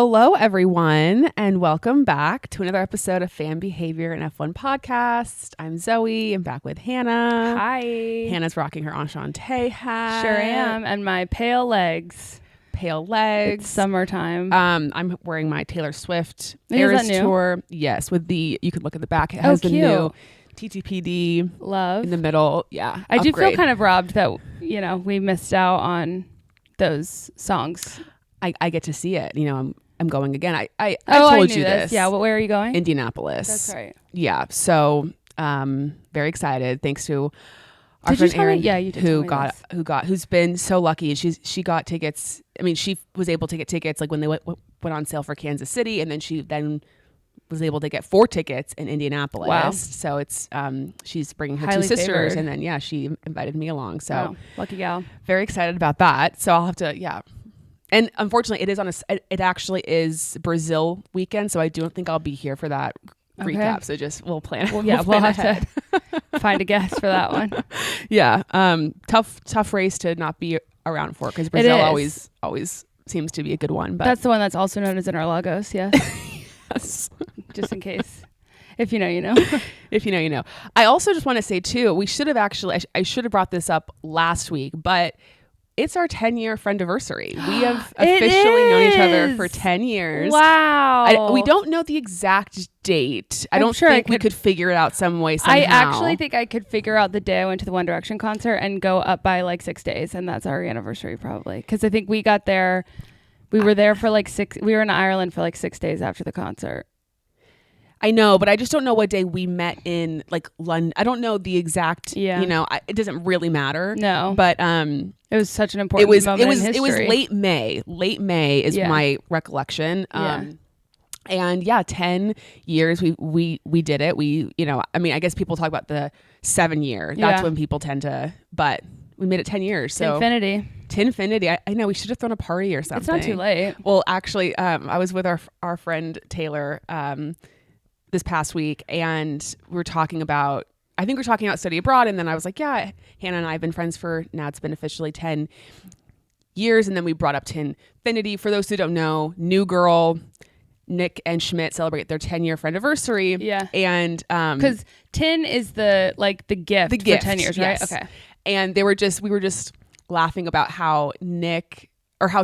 Hello, everyone, and welcome back to another episode of Fan Behavior and F1 Podcast. I'm Zoe. I'm back with Hannah. Hi. Hannah's rocking her Enchante hat. Sure am. And my pale legs. Pale legs. It's summertime. I'm wearing my Taylor Swift Is Eras that new? Tour. Yes, with the, you could look at the back. It has the cute. new TTPD Love. in the middle. Yeah. I do feel upgrade. kind of robbed that, we missed out on those songs. I get to see it. I'm going again. I told told you this. Yeah. Well, where are you going? Indianapolis. That's right. Yeah. So, very excited. Thanks to our Did you friend tell me? Erin, Yeah, you did tell me who's been so lucky. She got tickets. I mean, she was able to get tickets like when they went on sale for Kansas City, and then she was able to get 4 tickets in Indianapolis. Wow. So it's she's bringing her Highly 2 sisters, favored. and then she invited me along. So Wow. Lucky gal. very excited about that. So I'll have to And unfortunately, it actually is Brazil weekend, so I don't think I'll be here for that recap. So we'll plan. We'll plan have ahead. to find a guest for that one. Yeah. Tough race to not be around for, because Brazil always seems to be a good one. But That's the one that's also known as Interlagos. Yes. yes. Just in case. If you know, you know. If you know, you know. I also just want to say too, we should have I should have brought this up last week, but it's our 10-year friendiversary. We have officially known each other for 10 years. Wow. We don't know the exact date. I don't think we could figure it out some way, somehow. I actually think I could figure out the day I went to the One Direction concert and go up by like 6 days. And that's our anniversary probably. Because I think we got there. We were there for like 6. We were in Ireland for like 6 days after the concert. I know, but I just don't know what day we met in like London. I don't know the exact, it doesn't really matter. No. But it was such an important moment in history. It was late May. Late May is my recollection. And 10 years we did it. I guess people talk about the 7 year. That's when people tend to, but we made it 10 years. So Infinity. I know we should have thrown a party or something. It's not too late. Well, actually, I was with our friend Taylor, this past week, and we were talking about study abroad, and then I was like, Hannah and I have been friends for, now it's been officially 10 years, and then we brought up Tinfinity. For those who don't know, New Girl, Nick and Schmidt celebrate their 10-year friendiversary. Yeah. And because tin is the gift for 10 years, right? Yes. Okay. And we were just laughing about how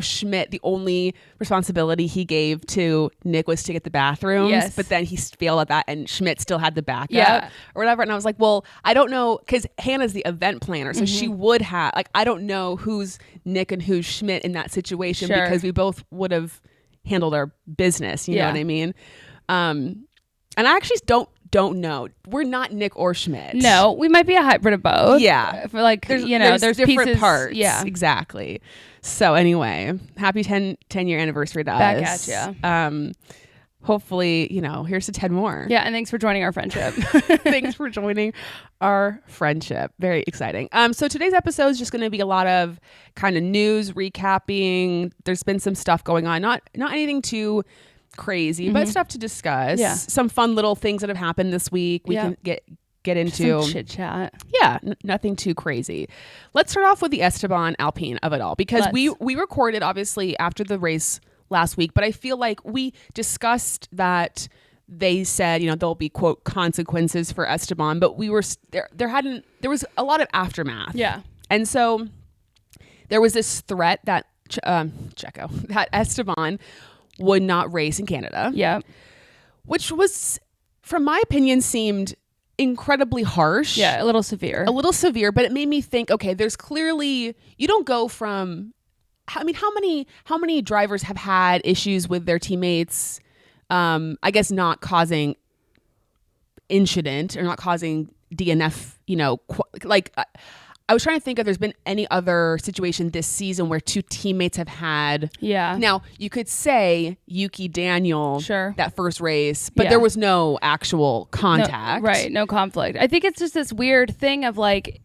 Schmidt, the only responsibility he gave to Nick was to get the bathrooms, but then he failed at that, and Schmidt still had the backup or whatever. And I was like, well, I don't know, because Hannah's the event planner, so she would have, I don't know who's Nick and who's Schmidt in that situation, because we both would have handled our business. You know what I mean? And I actually don't know. We're not Nick or Schmidt. No, we might be a hybrid of both. Yeah. For there's different pieces, parts. Yeah. Exactly. So anyway, happy 10-year anniversary to Back us. at you. Hopefully, here's to 10 more. Yeah. And thanks for joining our friendship. Thanks for joining our friendship. Very exciting. So today's episode is just going to be a lot of kind of news recapping. There's been some stuff going on. Not anything too crazy, but stuff to discuss. Yeah. Some fun little things that have happened this week. We can get into some chit chat. Yeah, nothing too crazy. Let's start off with the Esteban Alpine of it all, because we recorded obviously after the race last week, but I feel like we discussed that they said, there'll be quote consequences for Esteban, but we were there was a lot of aftermath. Yeah. And so there was this threat that Checo, that Esteban would not race in Canada. Yeah. Which was, from my opinion, seemed incredibly harsh. Yeah, a little severe, but it made me think, okay, there's clearly, you don't go from, how many drivers have had issues with their teammates, I guess not causing incident or not causing DNF, I was trying to think if there's been any other situation this season where 2 teammates have had. Yeah. Now, you could say Yuki Daniel, that first race, but there was no actual contact. No, right. No conflict. I think it's just this weird thing of like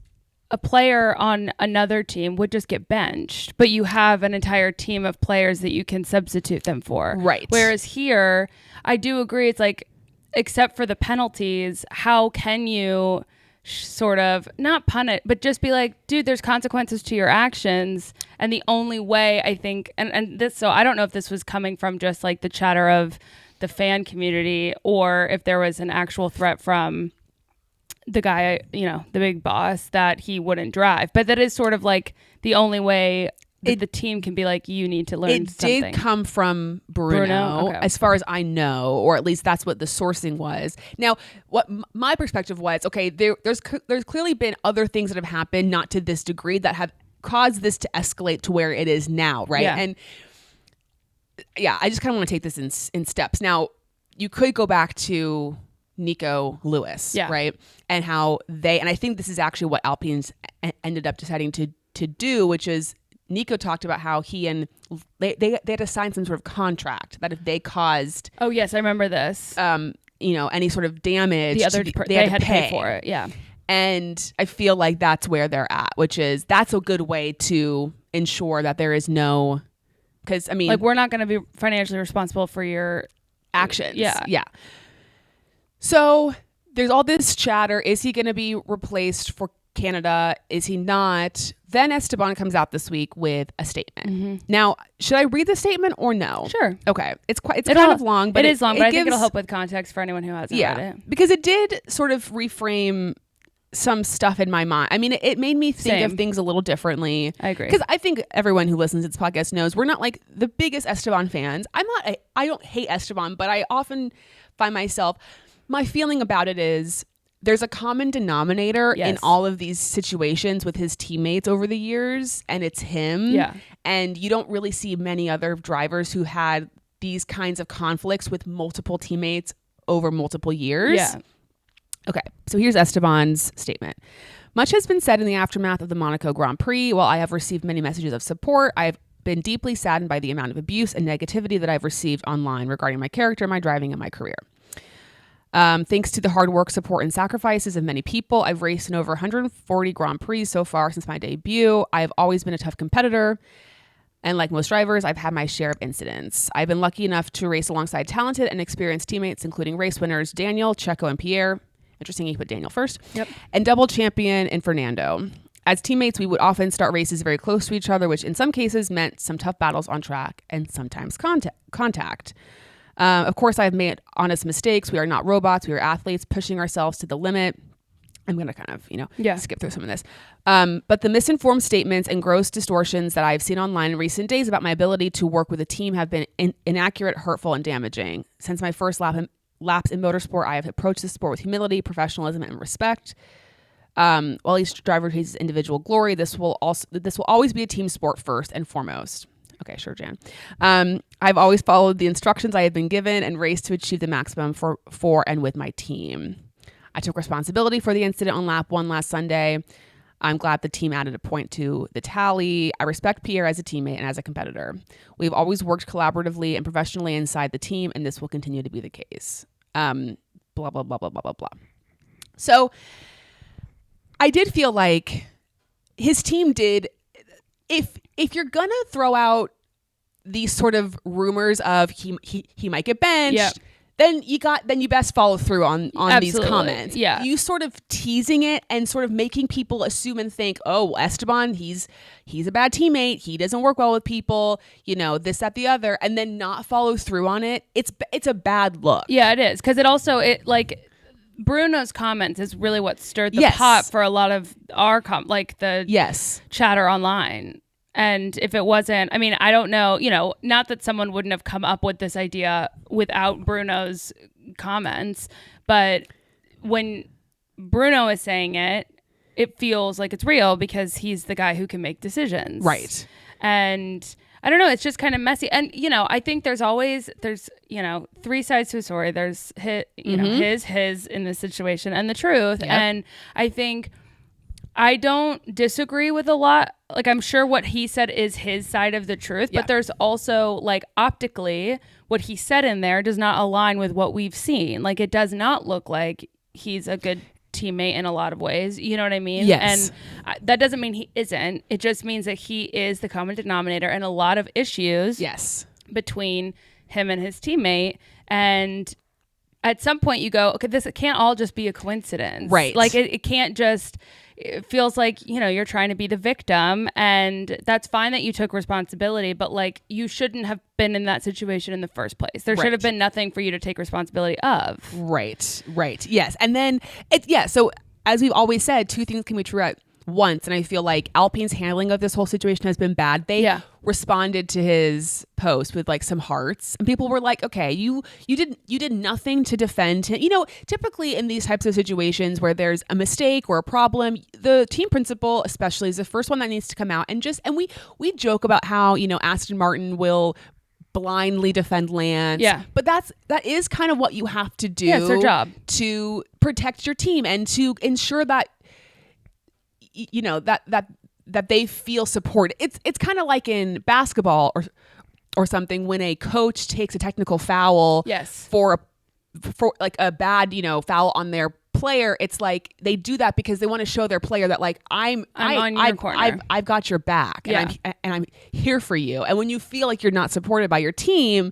a player on another team would just get benched, but you have an entire team of players that you can substitute them for. Right. Whereas here, I do agree. It's like, except for the penalties, how can you sort of not punish, but just be like, dude, there's consequences to your actions. And the only way I think, and this, so I don't know if this was coming from just like the chatter of the fan community or if there was an actual threat from the guy, the big boss, that he wouldn't drive. But that is sort of like the only way the team can be like, you need to learn something. It did come from Bruno? Okay. As far as I know, or at least that's what the sourcing was. Now, what my perspective was, okay, there's clearly been other things that have happened, not to this degree, that have caused this to escalate to where it is now, right? Yeah. And I just kind of want to take this in steps. Now, you could go back to Nico Lewis, right? And how and I think this is actually what Alpine's ended up deciding to do, which is Nico talked about how he and they had to sign some sort of contract that if they caused I remember this any sort of damage, they had to pay for it. Yeah. And I feel like that's where they're at, which is that's a good way to ensure that there is no, because I mean, like, we're not going to be financially responsible for your actions. Yeah. So there's all this chatter. Is he going to be replaced for Canada? Is he not? Then Esteban comes out this week with a statement. Mm-hmm. Now, should I read the statement or no? Sure. Okay. It's kind of long, but it is long, but I think it'll help with context for anyone who hasn't read it. Because it did sort of reframe some stuff in my mind. I mean, it made me think of things a little differently. I agree. Because I think everyone who listens to this podcast knows we're not like the biggest Esteban fans. I don't hate Esteban, but I often find myself, my feeling about it is there's a common denominator in all of these situations with his teammates over the years, and it's him. Yeah. And you don't really see many other drivers who had these kinds of conflicts with multiple teammates over multiple years. Yeah. Okay, so here's Esteban's statement. Much has been said in the aftermath of the Monaco Grand Prix. While I have received many messages of support, I have been deeply saddened by the amount of abuse and negativity that I've received online regarding my character, my driving, and my career. Thanks to the hard work, support, and sacrifices of many people, I've raced in over 140 Grand Prix so far since my debut. I've always been a tough competitor, and like most drivers, I've had my share of incidents. I've been lucky enough to race alongside talented and experienced teammates, including race winners Daniel, Checo, and Pierre. Interesting you put Daniel first. Yep. And double champion in Fernando. As teammates, we would often start races very close to each other, which in some cases meant some tough battles on track and sometimes contact. Of course, I've made honest mistakes. We are not robots. We are athletes pushing ourselves to the limit. I'm going to kind of, skip through some of this. But the misinformed statements and gross distortions that I've seen online in recent days about my ability to work with a team have been inaccurate, hurtful, and damaging. Since my first laps in motorsport, I have approached the sport with humility, professionalism, and respect. While each driver chases individual glory, this will always be a team sport first and foremost. Okay, sure, Jan. I've always followed the instructions I have been given and raced to achieve the maximum for and with my team. I took responsibility for the incident on lap 1 last Sunday. I'm glad the team added a point to the tally. I respect Pierre as a teammate and as a competitor. We've always worked collaboratively and professionally inside the team, and this will continue to be the case. Blah, blah, blah, blah, blah, blah, blah. So I did feel like his team did, if you're going to throw out these sort of rumors of he might get benched, then you best follow through on these comments. Yeah. You sort of teasing it and sort of making people assume and think, oh, Esteban, he's a bad teammate. He doesn't work well with people, this, that, the other, and then not follow through on it. It's a bad look. Yeah, it is. Because it Bruno's comments is really what stirred the pot for a lot of our chatter online. And if it wasn't, I mean, I don't know, not that someone wouldn't have come up with this idea without Bruno's comments, but when Bruno is saying it, it feels like it's real because he's the guy who can make decisions. Right. And I don't know, it's just kind of messy. And, I think there's three sides to a story. There's his in this situation and the truth. Yep. And I think I don't disagree with a lot. Like, I'm sure what he said is his side of the truth, but there's also, optically, what he said in there does not align with what we've seen. Like, it does not look like he's a good teammate in a lot of ways. You know what I mean? Yes. And that doesn't mean he isn't. It just means that he is the common denominator in a lot of issues yes. between him and his teammate. And at some point you go, okay, this can't all just be a coincidence. Right. Like it can't just, it feels like, you're trying to be the victim, and that's fine that you took responsibility, but like you shouldn't have been in that situation in the first place. There should have been nothing for you to take responsibility of. Right. Yes. And then so as we've always said, two things can be true at once, and I feel like Alpine's handling of this whole situation has been bad. They responded to his post with like some hearts, and people were like, okay, you did nothing to defend him. Typically in these types of situations where there's a mistake or a problem, the team principal especially is the first one that needs to come out and we joke about how Aston Martin will blindly defend Lance. Yeah. But that is kind of what you have to do. Yeah, it's their job to protect your team and to ensure that that they feel supported. It's kind of like in basketball or something when a coach takes a technical foul for like a bad foul on their player. It's like they do that because they want to show their player that like I'm on your corner. I've got your back and I'm here for you. And when you feel like you're not supported by your team,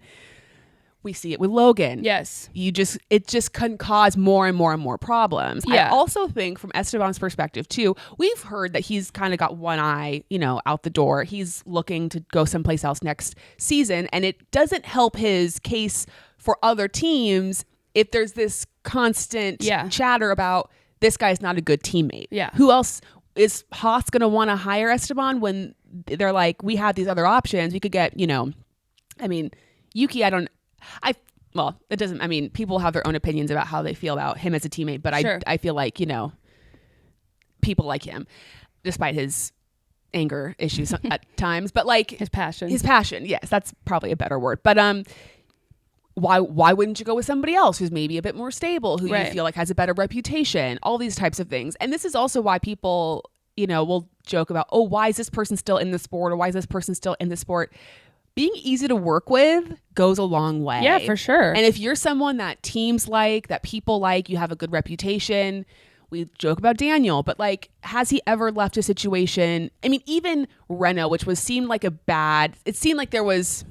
we see it with Logan. Yes. It just can cause more and more and more problems. Yeah. I also think from Esteban's perspective too, we've heard that he's kind of got one eye, out the door. He's looking to go someplace else next season. And it doesn't help his case for other teams if there's this constant chatter about this guy's not a good teammate. Yeah. Who else is Haas going to want to hire Esteban when they're like, we have these other options. We could get, Yuki, it doesn't, people have their own opinions about how they feel about him as a teammate, but I feel like, people like him despite his anger issues at times, but like his passion. Yes. That's probably a better word. But, why wouldn't you go with somebody else who's maybe a bit more stable, who you feel like has a better reputation, all these types of things. And this is also why people, will joke about, oh, why is this person still in the sport? Or why is this person still in the sport? Being easy to work with goes a long way. Yeah, for sure. And if you're someone that teams like, that people like, you have a good reputation. We joke about Daniel, but like, has he ever left a situation? Even Renault, which seemed like it seemed like there was,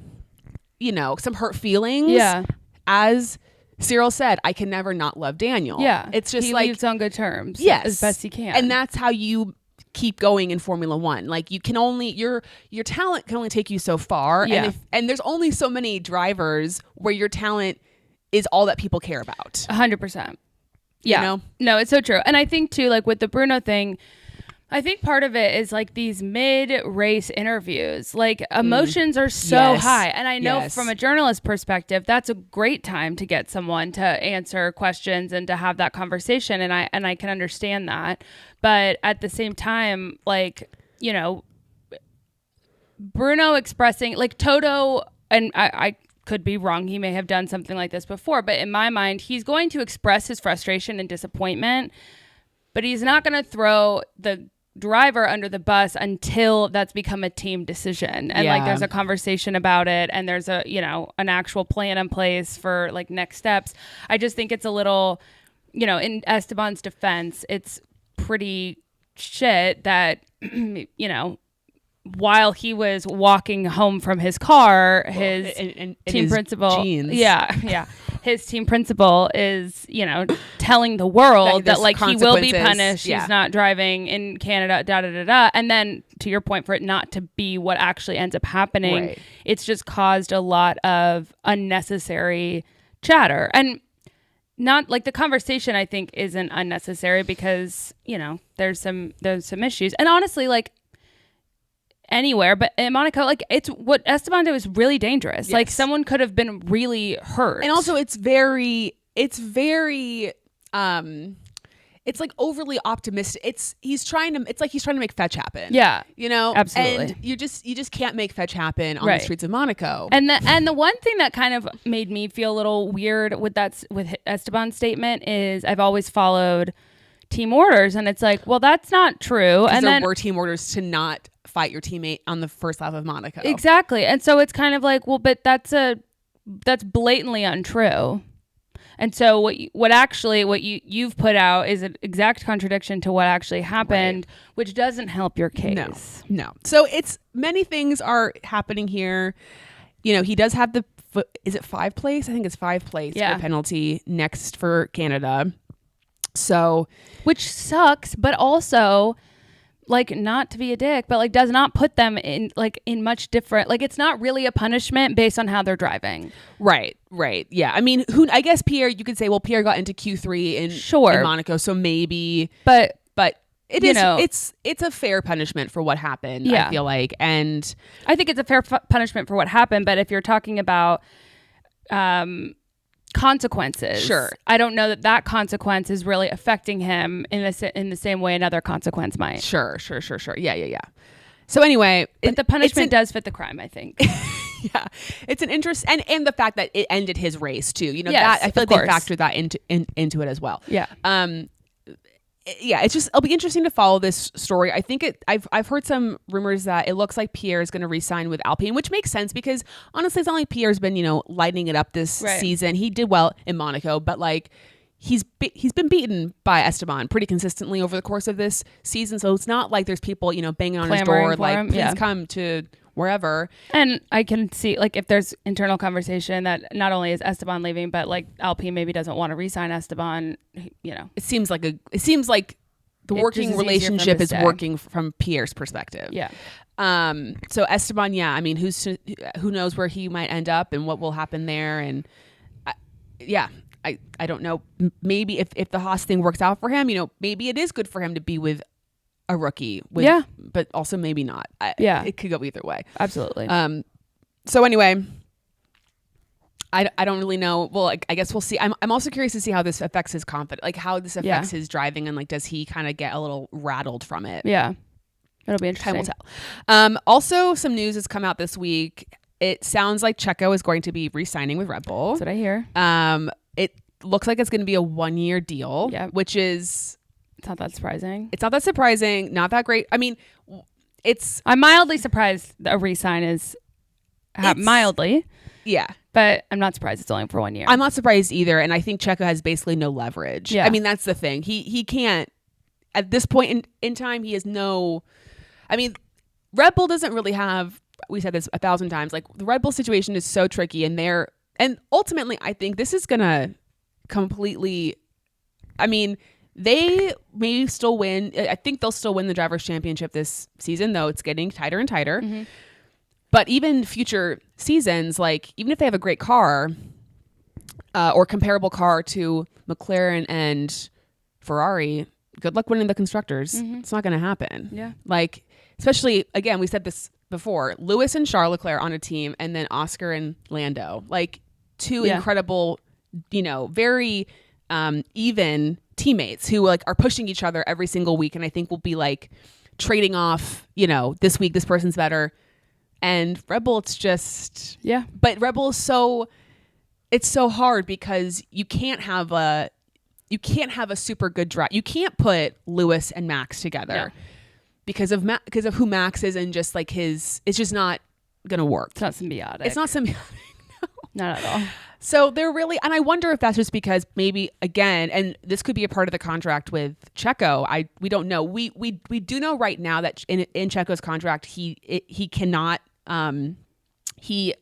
some hurt feelings. Yeah. As Cyril said, I can never not love Daniel. Yeah. It's just he leaves on good terms. Yes. As best he can. And that's how you keep going in Formula One. Like you can only, your talent can only take you so far. Yeah. And there's only so many drivers where your talent is all that people care about. 100%. Yeah. No, it's so true. And I think too, like with the Bruno thing, I think part of it is like these mid-race interviews, like emotions are so high. And I know from a journalist perspective, that's a great time to get someone to answer questions and to have that conversation. And I can understand that. But at the same time, like, Bruno expressing like Toto, and I could be wrong. He may have done something like this before, but in my mind, he's going to express his frustration and disappointment, but he's not going to throw the driver under the bus until that's become a team decision and like there's a conversation about it and there's a an actual plan in place for like next steps. I just think it's a little in Esteban's defense, it's pretty shit that while he was walking home from his car, his team principal his team principal is, telling the world that like he will be punished. He's not driving in Canada, And then to your point, for it not to be what actually ends up happening, it's just caused a lot of unnecessary chatter. And not like the conversation, I think, isn't unnecessary because, there's some issues. And honestly, like anywhere, but in Monaco, like it's what Esteban did was really dangerous. Like someone could have been really hurt. And also it's like overly optimistic. It's like he's trying to make fetch happen. Yeah. Absolutely. And you just can't make fetch happen on the streets of Monaco. And the one thing that kind of made me feel a little weird with Esteban's statement is I've always followed team orders, and it's like, well, that's not true. And there were team orders to not fight your teammate on the first lap of Monaco. Exactly. And so it's kind of like, well, but that's blatantly untrue. And so what you've put out is an exact contradiction to what actually happened, which doesn't help your case. No. So it's many things are happening here. He does have the is it 5 place? I think it's 5 place grid penalty next for Canada. So, which sucks, but also, like, not to be a dick, but like does not put them in much different. Like, it's not really a punishment based on how they're driving. Right. Yeah. I mean, I guess Pierre, you could say, well, Pierre got into Q3 in Monaco, so maybe, but it is, it's a fair punishment for what happened. I feel like, and I think it's a fair punishment for what happened. But if you're talking about consequences, sure, I don't know that consequence is really affecting him in the same way another consequence might. Sure. Yeah. So anyway, but the punishment does fit the crime, I think. Yeah, it's an interest, and the fact that it ended his race too. You know, yes, that I feel like they factored that into it as well. Yeah. Yeah, it'll be interesting to follow this story. I think I've heard some rumors that it looks like Pierre is going to re-sign with Alpine, which makes sense because honestly, it's not like Pierre's been, lighting it up this season. He did well in Monaco, but like he's been beaten by Esteban pretty consistently over the course of this season. So it's not like there's people, banging on his door like, please come to wherever. And I can see, like, if there's internal conversation that not only is Esteban leaving, but like Alpine maybe doesn't want to re-sign Esteban, It seems like the working relationship is working from Pierre's perspective. Yeah. So Esteban, I mean, who knows where he might end up and what will happen there. And I don't know. Maybe if the Haas thing works out for him, maybe it is good for him to be with a rookie, but also maybe not. It could go either way. Absolutely. So anyway, I don't really know. Well, I guess we'll see. I'm also curious to see how this affects his confidence, like how this affects his driving, and like does he kind of get a little rattled from it? Yeah, it'll be interesting. Time will tell. Also, some news has come out this week. It sounds like Checo is going to be re-signing with Red Bull. That's what I hear. It looks like it's going to be a 1-year deal, which is. It's not that surprising. It's not that surprising. Not that great. I mean, I'm mildly surprised a re-sign is mildly. Yeah. But I'm not surprised it's only for 1 year. I'm not surprised either. And I think Checo has basically no leverage. Yeah. I mean, that's the thing. He can't, at this point in time, he has no, I mean, Red Bull doesn't really have, we said this 1,000 times, like the Red Bull situation is so tricky and ultimately I think this is going to completely, I mean, they may still win. I think they'll still win the Drivers' Championship this season, though it's getting tighter and tighter. Mm-hmm. But even future seasons, like even if they have a great car or comparable car to McLaren and Ferrari, good luck winning the constructors. Mm-hmm. It's not going to happen. Yeah. Like, especially, again, we said this before, Lewis and Charles Leclerc on a team, and then Oscar and Lando, like two incredible, very even teammates who like are pushing each other every single week, and I think we'll be like trading off, this week this person's better. And Red Bull, it's just but Red Bull is it's so hard because you can't have a super good drive. You can't put Lewis and Max together because of who Max is, and just like it's just not gonna work. It's not symbiotic. No. Not at all. So they're really, and I wonder if that's just because maybe again, and this could be a part of the contract with Checo. We don't know. We do know right now that in Checo's contract, he cannot, he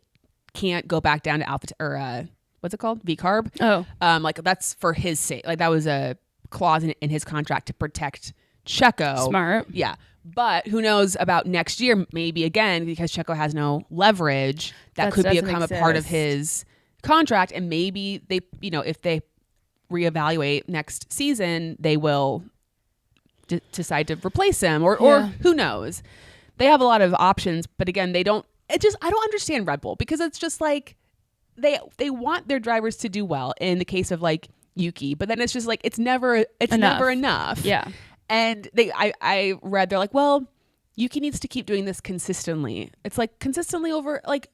can't go back down to alpha or what's it called? V-carb. Oh, like that's for his sake. Like that was a clause in his contract to protect Checo. Smart. Yeah. But who knows about next year? Maybe again, because Checo has no leverage, that could become a part of his contract, and maybe they, if they reevaluate next season, they will decide to replace him, or who knows? They have a lot of options, but again, they don't. I don't understand Red Bull, because it's just like they want their drivers to do well in the case of like Yuki, but then it's just like it's never enough. Yeah. And I read, they're like, well, Yuki needs to keep doing this consistently. It's like consistently over, like,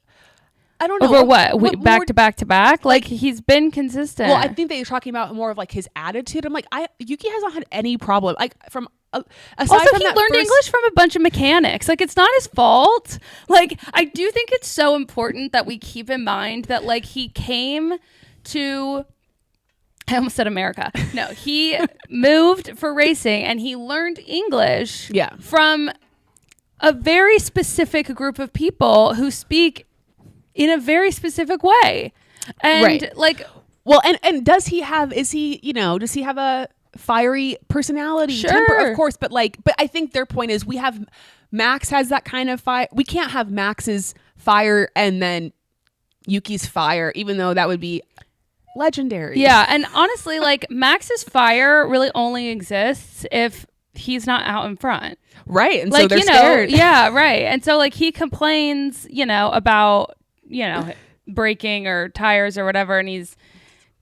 I don't know. Over what back to back to back? Like he's been consistent. Well, I think they're talking about more of like his attitude. I'm like, Yuki has not had any problem. Like from aside also, from he learned English from a bunch of mechanics. Like it's not his fault. Like I do think it's so important that we keep in mind that like he came to. I almost said America. No, he moved for racing and he learned English from a very specific group of people who speak in a very specific way. And like, well, and does he have a fiery personality? Sure. Temper, of course, but I think their point is Max has that kind of fire. We can't have Max's fire and then Yuki's fire, even though that would be legendary. Yeah, and honestly, like, Max's fire really only exists if he's not out in front. Right. And like, so they're scared. Yeah, right. And so like he complains, about, braking or tires or whatever, and he's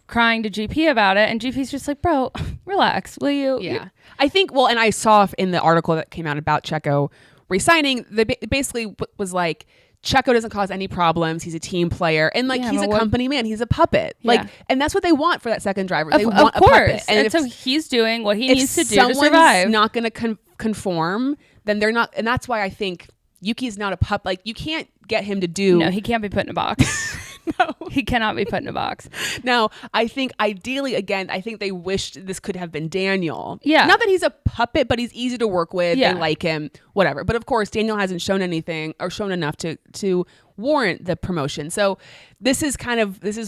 crying to GP about it, and GP's just like, bro, relax, will you? Yeah. I think, well, and I saw in the article that came out about Checo resigning, basically was like, Checo doesn't cause any problems. He's a team player. And like, he's a company man. He's a puppet. Yeah. Like, and that's what they want for that second driver. They want a puppet. And so he's doing what he needs to do to survive. If not going to conform, then they're not. And that's why I think Yuki's not a pup. Like, you can't get him to do. No, he can't be put in a box. No, he cannot be put in a box. Now, I think ideally, again, I think they wished this could have been Daniel. Yeah. Not that he's a puppet, but he's easy to work with. Yeah. They like him, whatever. But of course, Daniel hasn't shown anything or shown enough to warrant the promotion. So this is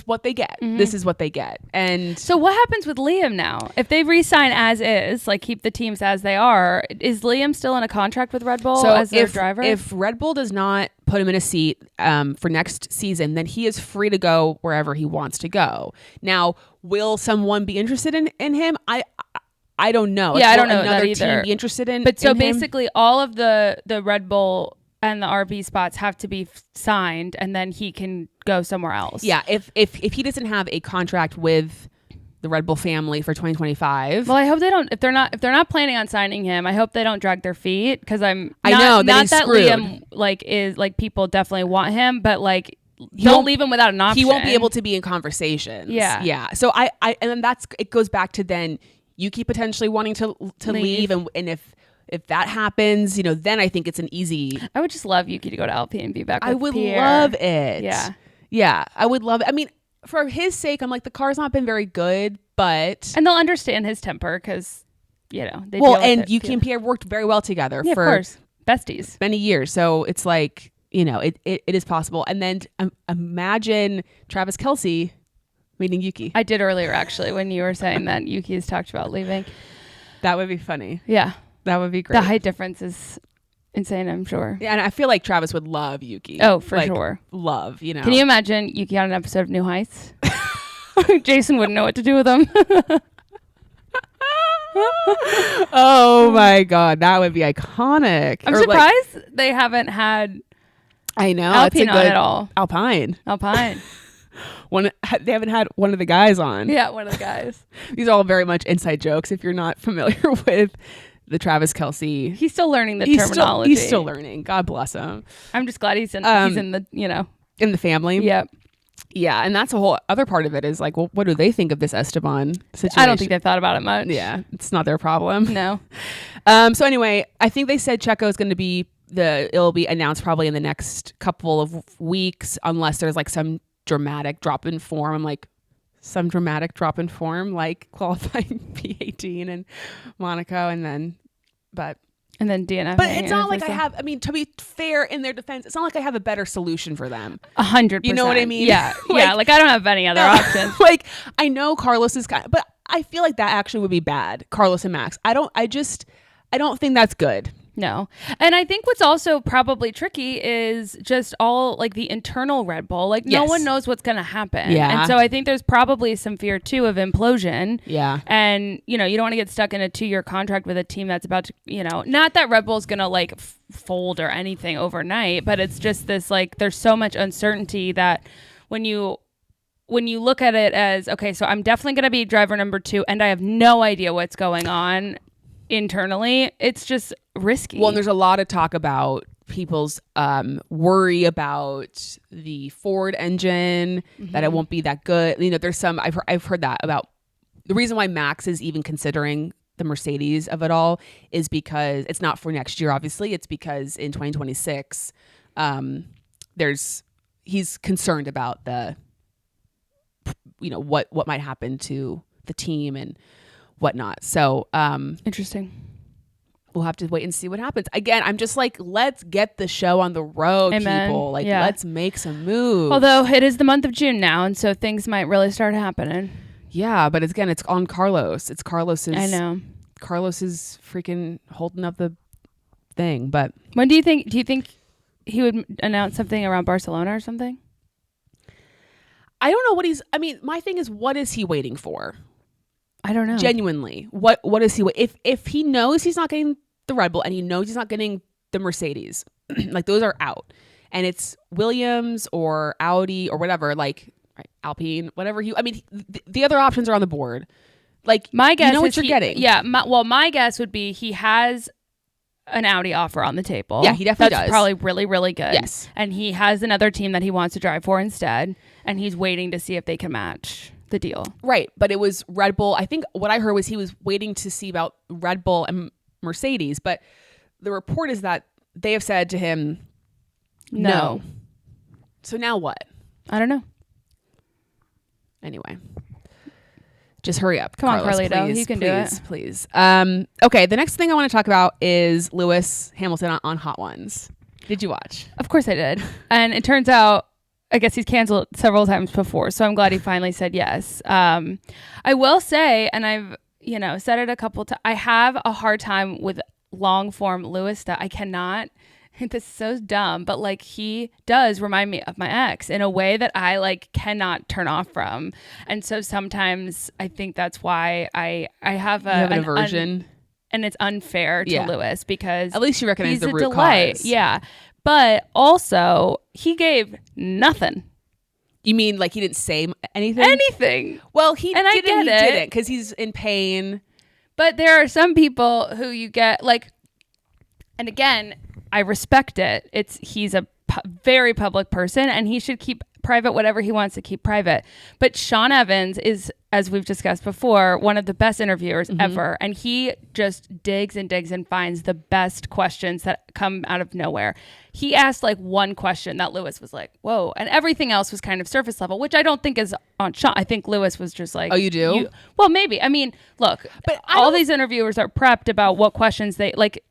what they get. Mm-hmm. This is what they get. And so what happens with Liam now? If they re-sign as is, like keep the teams as they are, is Liam still in a contract with Red Bull as their driver? If Red Bull does not put him in a seat for next season, then he is free to go wherever he wants to go. Now, will someone be interested in him? I don't know. Yeah, I don't know another that either. Team be interested in. But so in basically, all of the Red Bull and the RB spots have to be signed, and then he can go somewhere else. Yeah, if he doesn't have a contract with the Red Bull family for 2025. Well, I hope they don't. If they're not planning on signing him, I hope they don't drag their feet, because I know not that screwed. Liam is people definitely want him, but don't leave him without an option. He won't be able to be in conversations. Yeah. So I and then it goes back to then Yuki potentially wanting to leave, and if that happens, then I think it's an easy. I would just love Yuki to go to Alpine and be back with I would Pierre. love it. Yeah, I would love it. I mean, for his sake, I'm like, the car's not been very good, but and they'll understand his temper because they Yuki and Pierre worked very well together for of course. Besties many years. So it's like, it is possible. And then imagine Travis Kelce meeting Yuki. I did earlier, actually, when you were saying that Yuki has talked about leaving. That would be funny. Yeah. That would be great. The height difference is insane, I'm sure. Yeah, and I feel like Travis would love Yuki. Oh, for sure. Love, Can you imagine Yuki on an episode of New Heights? Jason wouldn't know what to do with him. Oh my God, that would be iconic. I'm surprised they haven't had I know Alpine on at all. Alpine. They haven't had one of the guys on. Yeah, one of the guys. These are all very much inside jokes if you're not familiar with the Travis Kelce. He's still learning the terminology. He's still learning. God bless him. I'm just glad he's in the in the family. Yep. Yeah, and that's a whole other part of it is like, well, what do they think of this Esteban situation? I don't think they've thought about it much. Yeah, it's not their problem. No. So anyway, I think they said Checo is going to be it'll be announced probably in the next couple of weeks, unless there's some dramatic drop in form. I'm like, some dramatic drop in form, like qualifying P18 and Monaco, and then DNF. But it's not like to be fair in their defense, it's not like I have a better solution for them. 100%. You know what I mean? Yeah. I don't have any other options. I know Carlos is but I feel like that actually would be bad. Carlos and Max. I don't think that's good. No. And I think what's also probably tricky is just all the internal Red Bull. No one knows what's going to happen. Yeah. And so I think there's probably some fear too of implosion. Yeah. And, you don't want to get stuck in a 2-year contract with a team that's about to, not that Red Bull's going to fold or anything overnight, but it's just this there's so much uncertainty that when you look at it as, okay, so I'm definitely going to be driver number 2 and I have no idea what's going on internally, it's just risky. Well, and there's a lot of talk about people's worry about the Ford engine, that it won't be that good. There's some I've heard that about the reason why Max is even considering the Mercedes of it all is because it's not for next year. Obviously, it's because in 2026, he's concerned about the what might happen to the team and whatnot. So interesting. we'll have to wait and see what happens. Again, I'm just like, let's get the show on the road, Amen. people. Like, let's make some moves. Although it is the month of June now, and so things might really start happening. Yeah, but again, it's on Carlos. It's Carlos's. I know. Carlos is freaking holding up the thing. But when do you think he would announce something around Barcelona or something? I don't know what he's. I mean, my thing is, what is he waiting for? I don't know. Genuinely, what is he? If he knows he's not getting the Red Bull and he knows he's not getting the Mercedes, like those are out, and it's Williams or Audi or whatever, like Alpine, whatever. I mean, the other options are on the board. Like, my guess, you know what you're getting. Yeah. My guess would be he has an Audi offer on the table. Yeah, he definitely That's does. Probably really, really good. Yes, and he has another team that he wants to drive for instead, and he's waiting to see if they can match the deal. Right. But it was Red Bull. I think what I heard was he was waiting to see about Red Bull and Mercedes. But the report is that they have said to him, no. So now what? I don't know. Anyway, just hurry up. Come Carlos, on, Carlito. please, You can do it. Please. Okay. The next thing I want to talk about is Lewis Hamilton on Hot Ones. Did you watch? Of course I did. And it turns out, I guess he's canceled several times before, so I'm glad he finally said yes. I will say, and I've said it a couple times, I have a hard time with long form Lewis stuff. I cannot. This is so dumb, but like he does remind me of my ex in a way that I like cannot turn off from, and so sometimes I think that's why I have an aversion, and it's unfair to Lewis because at least you recognize the root cause. Yeah. But also, he gave nothing. You mean like he didn't say anything? Anything. Well, he didn't because he's in pain. But there are some people who you get like, and again, I respect it. He's a very public person and he should keep private whatever he wants to keep private. But Sean Evans is, as we've discussed before, one of the best interviewers ever. And he just digs and digs and finds the best questions that come out of nowhere. He asked like one question that Lewis was like, whoa. And everything else was kind of surface level, which I don't think is on Sean. I think Lewis was just like, oh, you do? Well, maybe. I mean, look, but all these interviewers are prepped about what questions they like.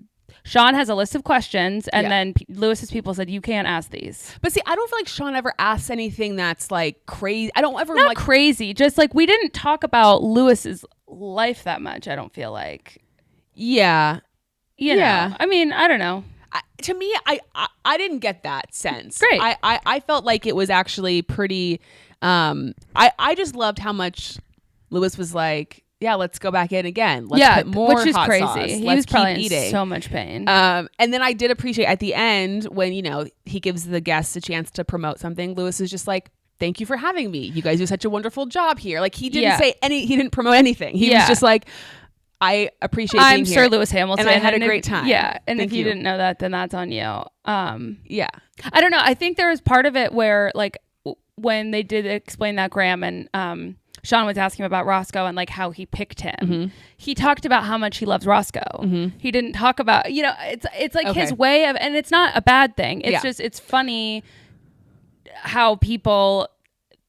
Sean has a list of questions, and then Lewis's people said, you can't ask these. But see, I don't feel like Sean ever asks anything that's like crazy. I don't ever Not crazy. Just like we didn't talk about Lewis's life that much, I don't feel like. Yeah. You know. I mean, I don't know. To me, I didn't get that sense. Great. I felt like it was actually pretty. I just loved how much Lewis was like, yeah, let's go back in again. Let's put more which is hot crazy. sauce. He let's was probably keep eating. in so much pain. And then I did appreciate at the end when, he gives the guests a chance to promote something. Lewis is just like, thank you for having me. You guys do such a wonderful job here. Like he didn't say he didn't promote anything. He was just like, I appreciate being here. I'm Sir Lewis Hamilton. And I had a great time. Yeah. And if you didn't know that, then that's on you. Yeah. I don't know. I think there was part of it where like when they did explain that Graham and Sean was asking about Roscoe and like how he picked him. He talked about how much he loves Roscoe. He didn't talk about, it's like his way of, and it's not a bad thing. It's just, it's funny how people,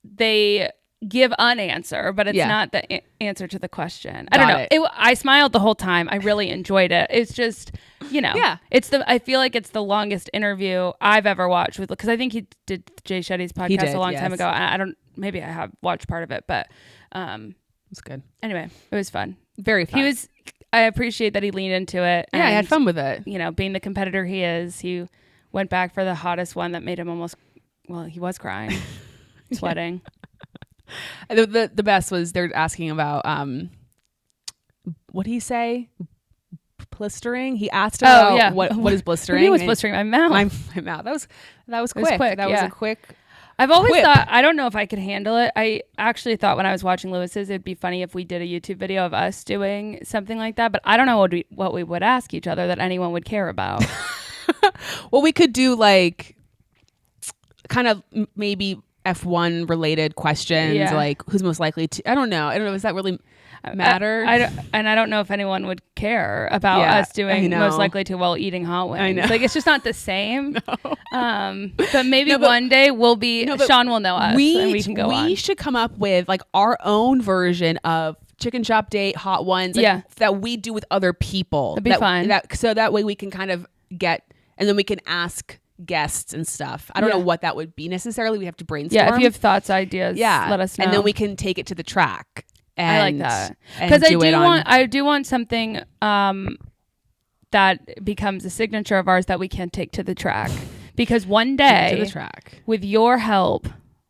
they give an answer, but it's not the answer to the question. I don't know. I smiled the whole time. I really enjoyed it. It's just, I feel like it's the longest interview I've ever watched with, because I think he did Jay Shetty's podcast a long time ago. And maybe I have watched part of it, but it's good. Anyway, it was fun. Very fun. I appreciate that he leaned into it. Yeah, I had fun with it. Being the competitor he is, he went back for the hottest one that made him he was crying, sweating. The best was they're asking about what did he say? Blistering. He asked about what is blistering. He was blistering my mouth. My mouth. That was quick. That was a quick. I've always thought, I don't know if I could handle it. I actually thought when I was watching Lewis's, it'd be funny if we did a YouTube video of us doing something like that. But I don't know what we would ask each other that anyone would care about. Well, we could do like kind of maybe F1 related questions, like who's most likely to. I don't know. Does that really matter? I don't know if anyone would care about us doing most likely to while eating hot wings. I know. Like it's just not the same. But maybe one day Sean will know us and we can go on. We should come up with like our own version of chicken shop date, Hot Ones, that we do with other people. That'd be fun. So that way we can kind of get, and then we can ask guests and stuff. I don't know what that would be necessarily. We have to brainstorm. Yeah, if you have thoughts, ideas, let us know. And then we can take it to the track. And, I like that. Because I do want something that becomes a signature of ours that we can take to the track. Because one day, to the track, with your help,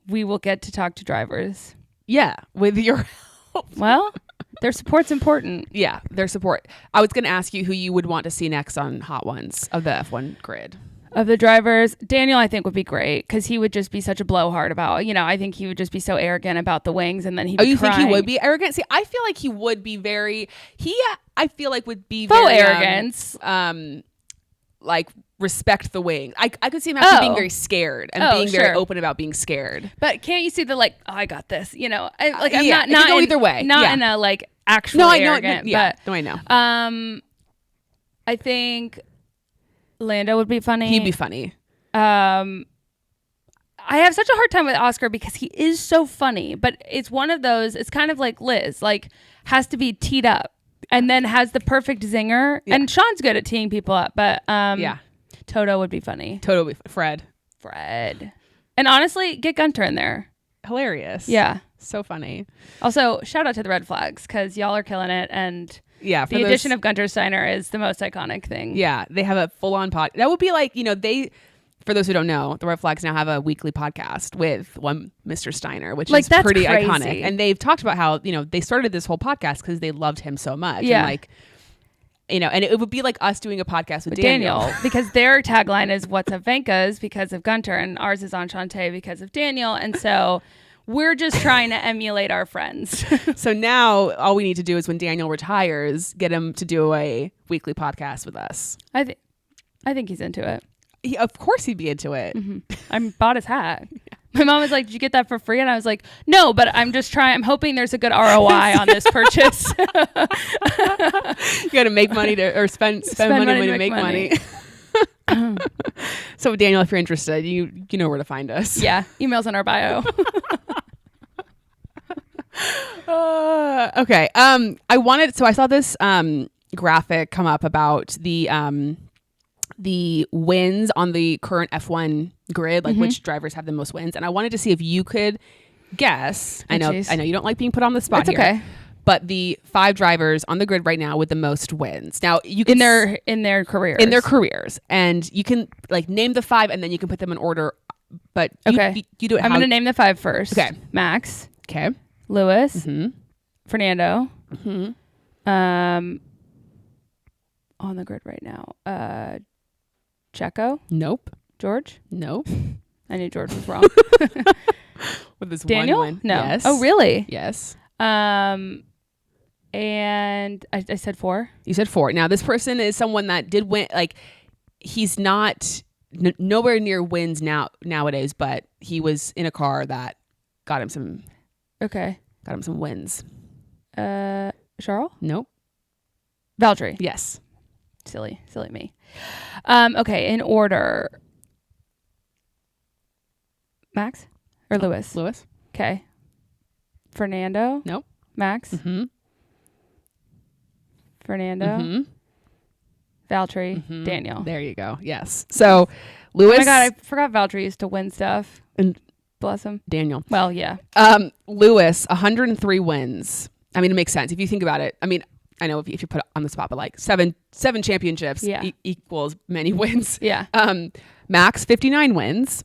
we will get to talk to drivers. Yeah, with your help. Well, their support's important. Yeah, their support. I was going to ask you who you would want to see next on Hot Ones of the F1 grid. Of the drivers, Daniel, I think, would be great because he would just be such a blowhard about, I think he would just be so arrogant about the wings, and then he'd be you crying. Think he would be arrogant? See, I feel like he would be I feel like would be faux very arrogance. Like respect the wings. I could see him actually being very scared and being very open about being scared. But can't you see the I'm not this, I'm not go either way. Not in a actual arrogant. I know. I think Lando would be funny. He'd be funny. I have such a hard time with Oscar because he is so funny, but it's one of those, it's kind of like Liz, has to be teed up and then has the perfect zinger. Yeah. And Sean's good at teeing people up, but Toto would be funny. Toto would be Fred. And honestly, get Gunter in there. Hilarious. Yeah. So funny. Also, shout out to the Red Flags because y'all are killing it, and the addition of Gunter Steiner is the most iconic thing. Yeah, they have a full-on pod. That would be for those who don't know, the Red Flags now have a weekly podcast with one Mr. Steiner, which is pretty crazy. Iconic. And they've talked about how, they started this whole podcast because they loved him so much. Yeah. And and it would be like us doing a podcast with Daniel. Because their tagline is "What's up, Venka's?" because of Gunter, and ours is Enchante because of Daniel. And so we're just trying to emulate our friends. So now all we need to do is when Daniel retires, get him to do a weekly podcast with us. I think he's into it. Of course he'd be into it. Mm-hmm. I bought his hat. My mom was like, "Did you get that for free?" And I was like, "No, but I'm just trying. I'm hoping there's a good ROI on this purchase." You got to make money spend money to make money. So Daniel, if you're interested, you know where to find us. Yeah, email's in our bio. Okay. I saw this graphic come up about the wins on the current F1 grid, which drivers have the most wins, and I wanted to see if you could guess. I know you don't like being put on the spot. It's okay. Here, but the 5 drivers on the grid right now with the most wins. Now you can in their careers, and you can name the 5, and then you can put them in order. But you do it. I'm going to name the 5 first. Okay. Max. Okay. Lewis. Mm-hmm. Fernando. Mm-hmm. On the grid right now. Checo. Nope. George. Nope. I knew George was wrong. With this Daniel? one win. No. Yes. Oh, really? Yes. And I said 4. You said 4. Now this person is someone that did win. He's not nowhere near wins nowadays, but he was in a car that got him some. Okay. Got him some wins. Charles? Nope. Valtteri? Yes. Silly me. Okay, in order. Max or Lewis? Lewis. Okay. Fernando? Nope. Max? Mm-hmm. Fernando? Mm-hmm. Valtteri? Mm-hmm. Daniel. There you go. Yes. So Lewis. Oh my God, I forgot Valtteri used to win stuff. And bless him. Daniel. Well, yeah. Lewis, 103 wins. I mean, it makes sense if you think about it. I mean, I know if you put it on the spot, but 7 championships equals many wins. Yeah. Max, 59 wins.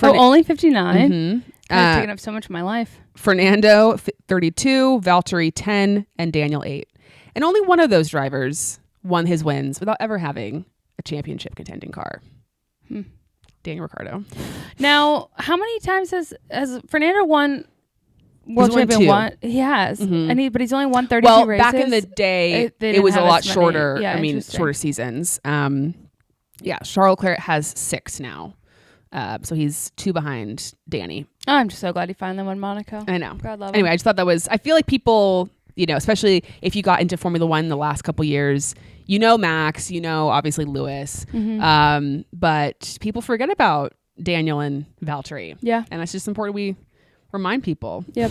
Only 59? Mm-hmm. I've taken up so much of my life. Fernando, 32, Valtteri, 10, and Daniel, 8. And only one of those drivers won his wins without ever having a championship contending car. Daniel Ricciardo. Now, how many times has Fernando won world champion? One? He has. Mm-hmm. But he's only won 32 races. Back in the day, it was a lot shorter. Yeah, shorter seasons. Charles Leclerc has 6 now. So he's 2 behind Danny. Oh, I'm just so glad he finally won Monaco. I know. God love him. Anyway, I just thought I feel like people, especially if you got into Formula One the last couple years, Max, obviously Lewis, Mm-hmm. but people forget about Daniel and Valtteri. Yeah. And it's just important we remind people. Yep.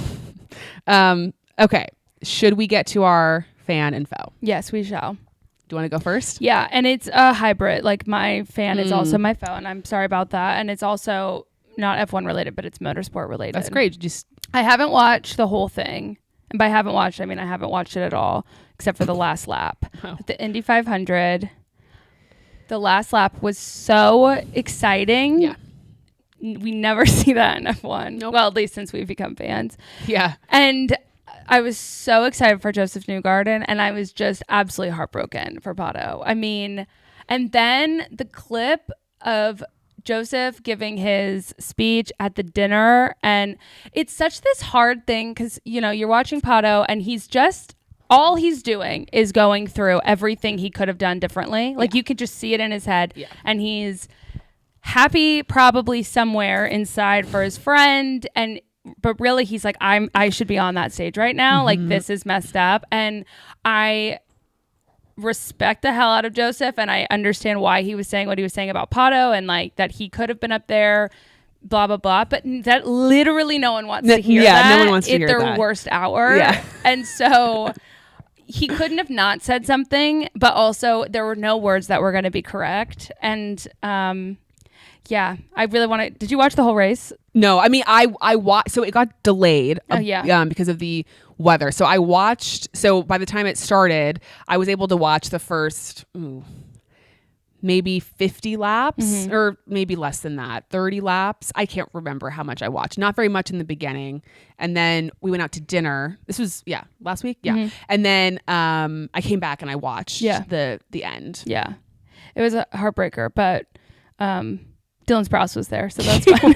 Okay. should we get to our fan info? Yes, we shall. Do you want to go first? Yeah, and it's a hybrid. Like my fan is also my phone. I'm sorry about that. And it's also not F1 related, but it's motorsport related. That's great. I haven't watched the whole thing. And by haven't watched, I mean I haven't watched it at all, except for the last lap. Oh. The Indy 500. The last lap was so exciting. Yeah. We never see that in F1. Nope. Well, at least since we've become fans. Yeah. And I was so excited for Joseph Newgarden, and I was just absolutely heartbroken for Pato. I mean, and then the clip of Joseph giving his speech at the dinner, and it's such this hard thing because, you know, you're watching Pato, and all he's doing is going through everything he could have done differently. Like, you could just see it in his head, and he's happy probably somewhere inside for his friend, but really he's like, I should be on that stage right now. Like, this is messed up. And I respect the hell out of Joseph, and I understand why he was saying what he was saying about Pato, and like that he could have been up there, blah blah blah. But that literally no one wants to hear that. No one wants to hear at that. their worst hour. Yeah. And so he couldn't have not said something, but also there were no words that were going to be correct. And yeah, I really want to. Did you watch the whole race? No, I mean, I watched. So it got delayed. Because of the weather. So I watched. So by the time it started, I was able to watch the first maybe 50 laps, or maybe less than that, 30 laps. I can't remember how much I watched. Not very much in the beginning, and then we went out to dinner. This was last week. Yeah, and then I came back and I watched the end. Yeah, it was a heartbreaker, but. Dylan Sprouse was there, so that's fine.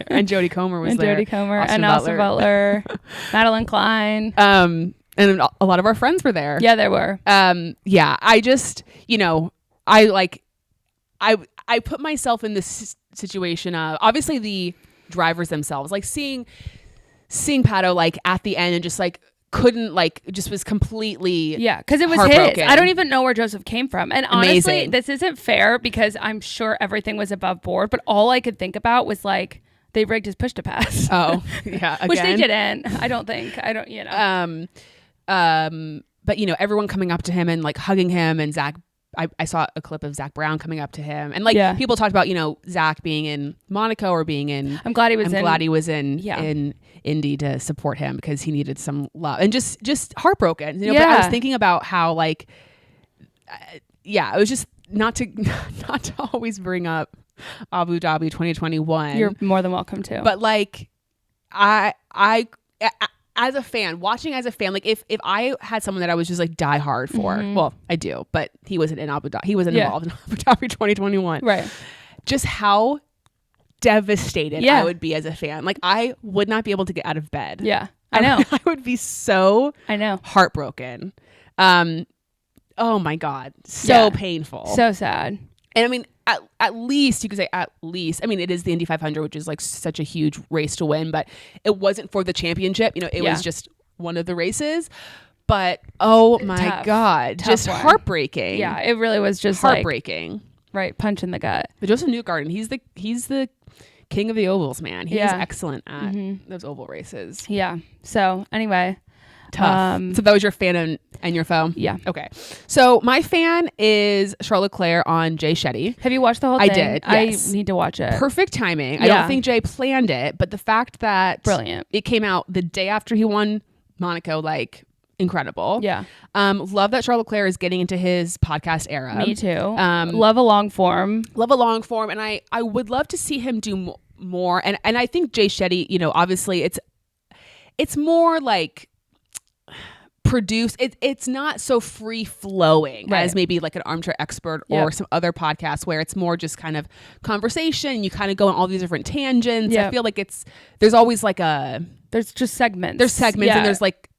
And Jodie Comer was there. And Jodie Comer and Austin Butler, Madeline Klein. And a lot of our friends were there. Yeah, there were. I just, I put myself in this situation of obviously the drivers themselves, like seeing Pato like at the end and just like couldn't just was completely because it was his. I don't even know where Joseph came from, and honestly this isn't fair because I'm sure everything was above board, but all I could think about was like they rigged his push to pass. Oh yeah. Again. Which they didn't. But everyone coming up to him and like hugging him, and Zach, I saw a clip of Zach Brown coming up to him, and like people talked about Zach being in Monaco or being in. I'm glad he was in Indy to support him because he needed some love, and just heartbroken. But I was thinking about how it was just not to always bring up Abu Dhabi 2021. You're more than welcome to. But like I as a fan, like if I had someone that I was just like die hard for, well, I do, but he wasn't in Abu Dhabi. He wasn't involved in Abu Dhabi 2021. Right. Just how devastated I would be as a fan. Like I would not be able to get out of bed. Yeah. I know. I would be so heartbroken. Oh my God. So painful. So sad. And I mean, at least you could say I mean, it is the Indy 500, which is like such a huge race to win, but it wasn't for the championship. It was just one of the races. But oh my God, just heartbreaking. Yeah, it really was just heartbreaking. Right, punch in the gut. But Joseph Newgarden, he's the king of the ovals, man. He is excellent at those oval races. Yeah. So anyway. Tough. So that was your fan and your foe? Yeah. Okay. So my fan is Charles Leclerc on Jay Shetty. Have you watched the whole thing? I did. Yes. I need to watch it. Perfect timing. Yeah. I don't think Jay planned it, but the fact that brilliant. It came out the day after he won Monaco, like incredible. Yeah. Love that Charles Leclerc is getting into his podcast era. Me too. Love a long form. And I would love to see him do more. And I think Jay Shetty, obviously it's more like produce. It's not so free flowing as maybe like an Armchair Expert or some other podcasts where it's more just kind of conversation. You kind of go on all these different tangents. I feel like there's always like there's just segments. There's segments and there's like,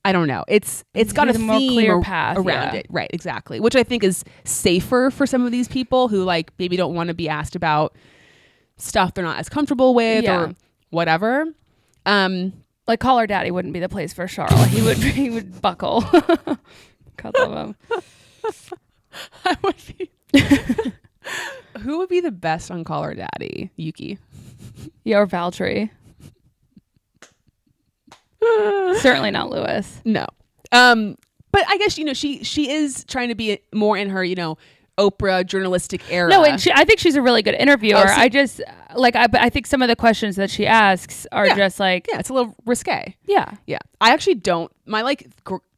I don't know. It's got a theme more clear path around it. Right. Exactly. Which I think is safer for some of these people who like maybe don't want to be asked about stuff they're not as comfortable with or whatever. Like Call Her Daddy wouldn't be the place for Charles. He would buckle. God love him. I would be. Who would be the best on Call Her Daddy? Yuki. Yeah, or Valtteri. So Certainly not Lewis. No. But I guess, she is trying to be more in her, Oprah journalistic era. No, and I think she's a really good interviewer. I just I think some of the questions that she asks are just like, it's a little risque. Yeah. I actually don't. My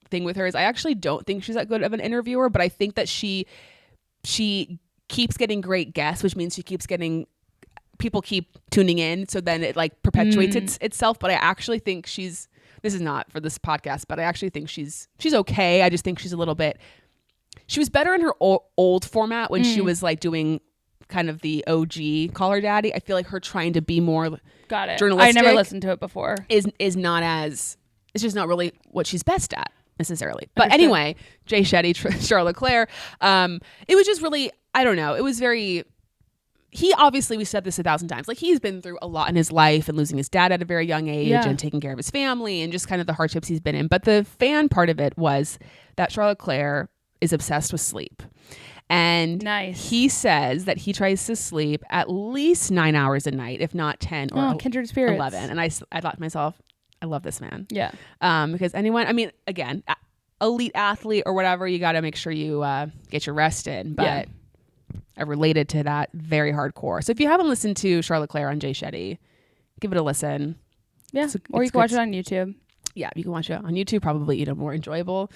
thing with her is I actually don't think she's that good of an interviewer, but I think that she keeps getting great guests, which means she keeps getting people keep tuning in. So then it perpetuates itself. But I actually think this is not for this podcast, but I actually think she's okay. I just think she's a little bit. She was better in her old format when she was doing kind of the OG Call Her Daddy. I feel like her trying to be more journalistic. I never listened to it before. Is not as, it's just not really what she's best at necessarily. But anyway, Jay Shetty, Charles Leclerc, it was just really, I don't know. It was very, he obviously, we said this 1,000 times, he's been through a lot in his life and losing his dad at a very young age and taking care of his family and just kind of the hardships he's been in. But the fan part of it was that Charles Leclerc is obsessed with sleep. And he says that he tries to sleep at least 9 hours a night, if not 10 or kindred spirits. 11. And I thought to myself, I love this man. Yeah. Because again, elite athlete or whatever, you got to make sure you get your rest in. But I related to that very hardcore. So if you haven't listened to Charles Leclerc on Jay Shetty, give it a listen. Yeah. Or you can watch it on YouTube. Yeah, you can watch it on YouTube, probably, more enjoyable.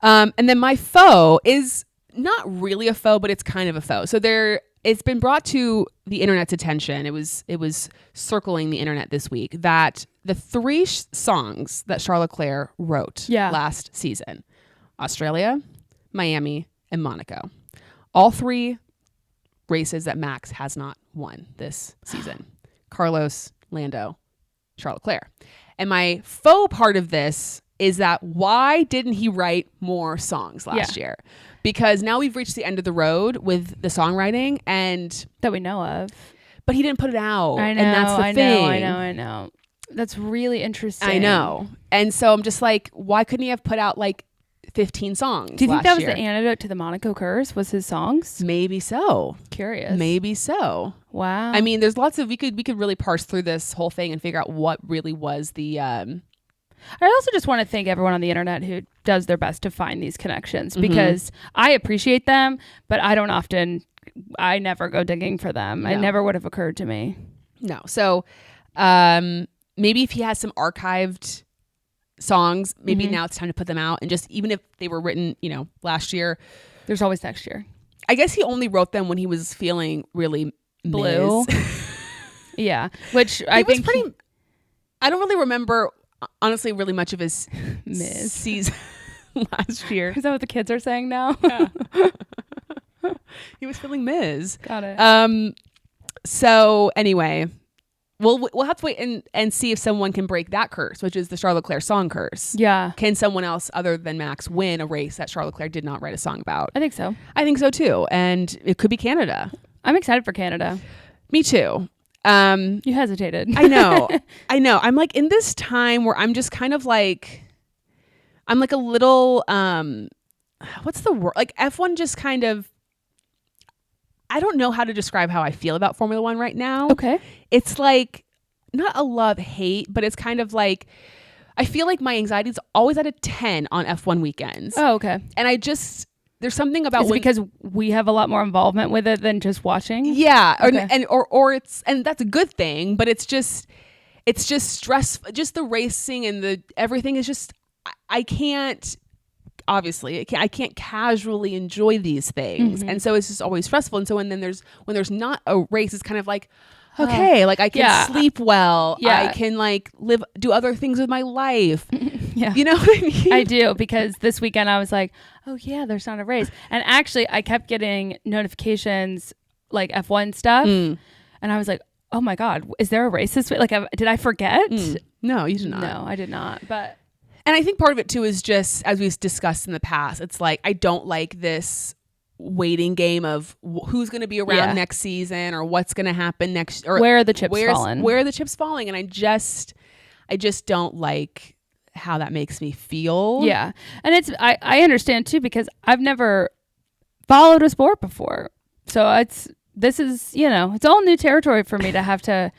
And then my foe is not really a foe, but it's kind of a foe. So it's been brought to the internet's attention. It was circling the internet this week that the 3 songs that Charles Leclerc wrote last season, Australia, Miami, and Monaco, all 3 races that Max has not won this season. Carlos, Lando, Charles Leclerc. And my faux part of this is that why didn't he write more songs last year? Because now we've reached the end of the road with the songwriting and that we know of. But he didn't put it out. I know. And that's the thing. I know. That's really interesting. I know. And so I'm just like, why couldn't he have put out 15 songs? Do you think that was the antidote to the Monaco curse? Was his songs? Maybe so. Curious. Maybe so. Wow. I mean, there's lots of we could really parse through this whole thing and figure out what really was the I also just want to thank everyone on the internet who does their best to find these connections because I appreciate them, but I never go digging for them. No. It never would have occurred to me. No. So maybe if he has some archived songs, maybe now it's time to put them out. And just even if they were written, last year. There's always next year. I guess he only wrote them when he was feeling really blue. Yeah. Which I think I don't really remember, honestly, really much of his season last year. Is that what the kids are saying now? Yeah. He was feeling Ms. Got it. So anyway, we'll have to wait and see if someone can break that curse, which is the Charles Leclerc song curse. Yeah. Can someone else other than Max win a race that Charles Leclerc did not write a song about? I think so. I think so too. And it could be Canada. I'm excited for Canada. Me too. You hesitated. I know. I'm in this time where I'm just kind of I'm a little, what's the word? F1 just kind of, I don't know how to describe how I feel about Formula One right now. Okay. It's not a love-hate, but it's kind of I feel like my anxiety is always at a 10 on F1 weekends. Oh, okay. And there's something about because we have a lot more involvement with it than just watching. Yeah. Okay. Or it's, and that's a good thing, but it's just stressful. Just the racing and everything is just, I can't casually enjoy these things. And so it's just always stressful. And so when there's not a race, it's kind of okay, I can sleep well. Yeah. I can do other things with my life. Yeah. You know what I mean? I do, because this weekend I was like, oh yeah, there's not a race. And actually I kept getting notifications F1 stuff. And I was like, oh my God, is there a race this week? Did I forget? No, you did not. No, I did not. And I think part of it too is just, as we've discussed in the past, it's I don't like this waiting game of who's going to be around next season or what's going to happen next, or where are the chips falling. Where are the chips falling? And I just don't like how that makes me feel. Yeah. And I understand too, because I've never followed a sport before. So this is, it's all new territory for me to have to,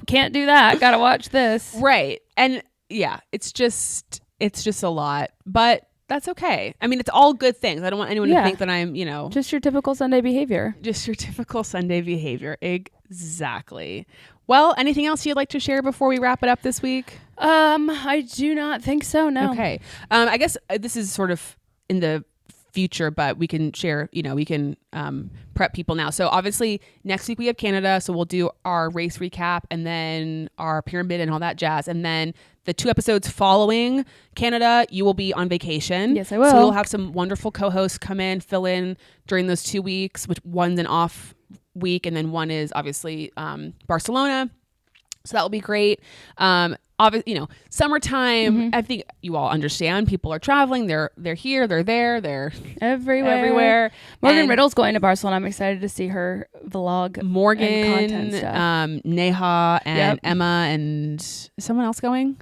can't do that. Got to watch this. Right. And yeah, it's just a lot, but that's okay. I mean, it's all good things. I don't want anyone to think that I'm, just your typical Sunday behavior. Just your typical Sunday behavior. Exactly. Well, anything else you'd like to share before we wrap it up this week? I do not think so. No. Okay. I guess this is sort of in the future, but we can share, we can prep people now. So obviously next week we have Canada, so we'll do our race recap and then our pyramid and all that jazz. And then the 2 episodes following Canada, you will be on vacation. Yes, I will. So we'll have some wonderful co-hosts come in, fill in during those 2 weeks, which one's an off week and then one is obviously Barcelona. So that will be great. Obviously, summertime, I think you all understand people are traveling. They're here, they're there, they're everywhere. Morgan Riddle's going to Barcelona. I'm excited to see her vlog. Morgan, and content stuff. Neha and Emma, and is someone else going?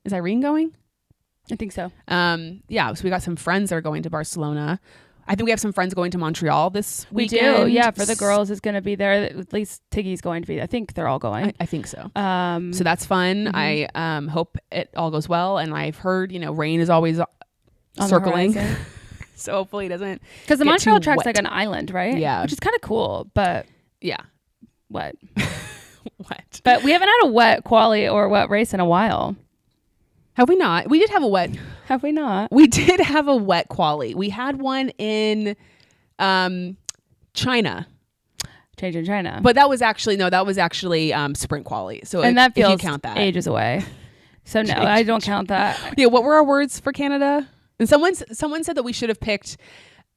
Is Irene going? I think so. So we got some friends that are going to Barcelona. I think we have some friends going to Montreal this weekend. We do, yeah. For the girls, it's going to be there. At least Tiggy's going to be. I think they're all going. I think so. So that's fun. I hope it all goes well. And I've heard, rain is always circling. So hopefully it doesn't. Because the Montreal track's like an island, right? Yeah. Which is kind of cool, but yeah. What? What? But we haven't had a wet quali or wet race in a while. Have we not? We did have a wet. Have we not? We did have a wet quali. We had one in China. Change in China. But that was actually sprint quali. So and that feels if you count that. Ages away. So no, I don't count that. Yeah, what were our words for Canada? And someone said that we should have picked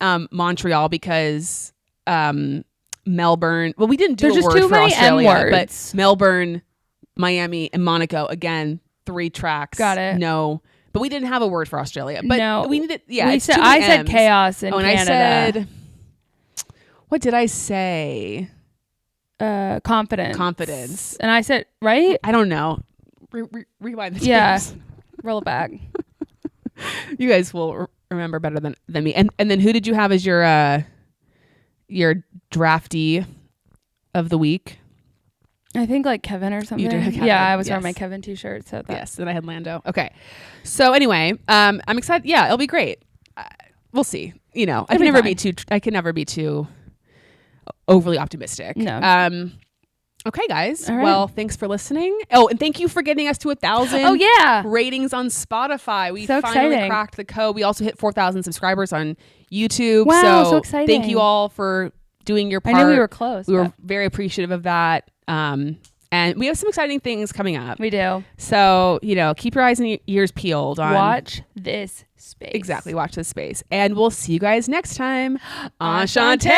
Montreal because Melbourne. Well, we didn't do a word for Australia, but Melbourne, Miami, and Monaco again. 3 tracks. Got it. No, but we didn't have a word for Australia. But no, we needed. Yeah, I said chaos in Canada. I said, what did I say? Confidence. And I said, right? I don't know. Rewind the tapes. Yeah. Roll it back. You guys will remember better than me. And then who did you have as your draftee of the week? I think like Kevin or something. You did Kevin. Yeah, I was wearing my Kevin t-shirt. So yes, then I had Lando. Okay. So anyway, I'm excited. Yeah, it'll be great. We'll see. I can never be too overly optimistic. No. Okay, guys. Right. Well, thanks for listening. Oh, and thank you for getting us to 1,000. Oh yeah, ratings on Spotify. We so finally exciting. Cracked the code. We also hit 4,000 subscribers on YouTube. Wow, so exciting! Thank you all for doing your part. I knew we were close. We were very appreciative of that. And we have some exciting things coming up. We do. So, keep your eyes and ears peeled on. Watch this space. Exactly. Watch this space. And we'll see you guys next time. Enchante.